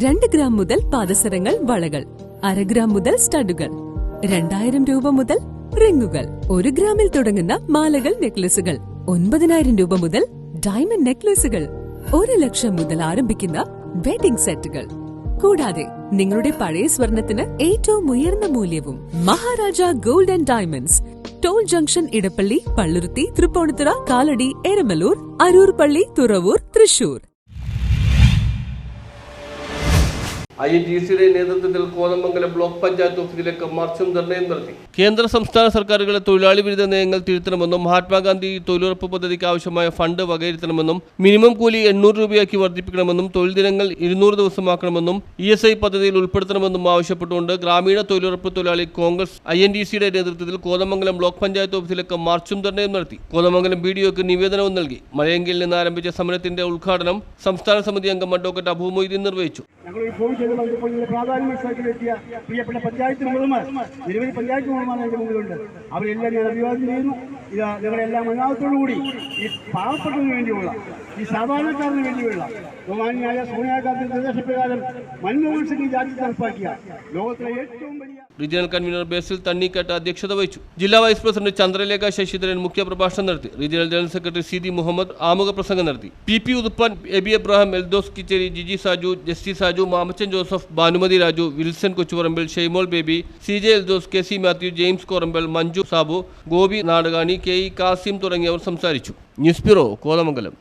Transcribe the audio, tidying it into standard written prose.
2 gram മുതൽ പാദസരങ്ങൾ, വളകൾ, 1/2 gram മുതൽ സ്റ്റഡുകൾ, 2000 രൂപ മുതൽ റിങ്ങുകൾ, 1 ഗ്രാമിൽ തുടങ്ങുന്ന മാലകൾ, നെക്ലസുകൾ, 9000 രൂപ മുതൽ ഡയമണ്ട് നെക്ലസുകൾ, 1 ലക്ഷം മുതൽ ആരംഭിക്കുന്ന വെഡിംഗ് സെറ്റുകൾ. കൂടാതെ നിങ്ങളുടെ പഴയ സ്വർണത്തിന് ഏറ്റവും ഉയർന്ന മൂല്യവും. Maharaja gold and diamonds, toll junction, Edappally, Palluruthy, Tripunithura, Kalady, Eramalloor, Aroor Palli, Thuravoor, Thrissur. INTUCയുടെ നേതൃത്വത്തിൽ കോതമംഗലം ബ്ലോക്ക് പഞ്ചായത്ത് ഓഫീസിലേക്ക് മാർച്ചും ധർണയും നടത്തി. കേന്ദ്ര സംസ്ഥാന സർക്കാരുകളെ തൊഴിലാളി വിരുദ്ധ നയങ്ങൾ തിരുത്തണമെന്നും മഹാത്മാഗാന്ധി തൊഴിലുറപ്പ് പദ്ധതിക്ക് ആവശ്യമായ ഫണ്ട് വകയിരുത്തണമെന്നും മിനിമം കൂലി 800 രൂപയാക്കി വർദ്ധിപ്പിക്കണമെന്നും തൊഴിൽ ദിനങ്ങൾ 200 ദിവസമാക്കണമെന്നും ESI പദ്ധതിയിൽ ഉൾപ്പെടുത്തണമെന്നും ആവശ്യപ്പെട്ടുകൊണ്ട് ഗ്രാമീണ തൊഴിലുറപ്പ് തൊഴിലാളി കോൺഗ്രസ് INTUCയുടെ നേതൃത്വത്തിൽ കോതമംഗലം ബ്ലോക്ക് പഞ്ചായത്ത് ഓഫീസിലേക്ക് മാർച്ചും ധർണയും നടത്തി. കോതമംഗലം BDOക്ക് നിവേദനവും നൽകി. മലയങ്കിയിൽ നിന്ന് ആരംഭിച്ച സമരത്തിന്റെ ഉദ്ഘാടനം സംസ്ഥാന സമിതി അംഗം അഡ്വക്കേറ്റ് അബു മൊയ്തീൻ നിർവഹിച്ചു. പ്രാധാന്യം മനസ്സിലാക്കിയെത്തിയ പ്രിയപ്പെട്ട പഞ്ചായത്ത് മെമ്പർമാർ, നിരവധി പഞ്ചായത്ത് മെമ്പർമാർ എൻ്റെ മുമ്പിലുണ്ട്. അവരെല്ലാം ഞാൻ അഭിവാദ്യം ചെയ്യുന്നു. ഇത് നിങ്ങളെല്ലാം മനാവത്തോടുകൂടി ഈ പാവപ്പെട്ടതിന് വേണ്ടിയുള്ള, ഈ സാധാരണക്കാരന് വേണ്ടിയുള്ള ബഹുമാന്യനായ സോണിയാഗാന്ധി നിർദ്ദേശപ്രകാരം മൻമോഹൻ സിംഗ് രാജ്യത്ത് നടപ്പാക്കിയ ലോകത്തിലെ ഏറ്റവും വലിയ റീജിയണൽ കൺവീനർ ബേസിൽ തണ്ണിക്കാട്ട് അധ്യക്ഷത വഹിച്ചു. ജില്ലാ വൈസ് പ്രസിഡന്റ് ചന്ദ്രലേഖ ശശിധരൻ മുഖ്യപ്രഭാഷണം നടത്തി. Regional general secretary CD Muhammad ആമുഖ പ്രസംഗം നടത്തി. PP Uthuppan, Aby Abraham, Eldhose Kicheri, Giji Saju, Justy Saju, Mamachan Joseph, Bhanumathi Raju, Wilson Kochuparambil, Shaimol Baby, CJ Eldhose, KC Mathew, James Korambal, Manju Sabu, Gopi Nadakani, KE Kasim തുടങ്ങിയവർ സംസാരിച്ചു. News bureau, Kothamangalam.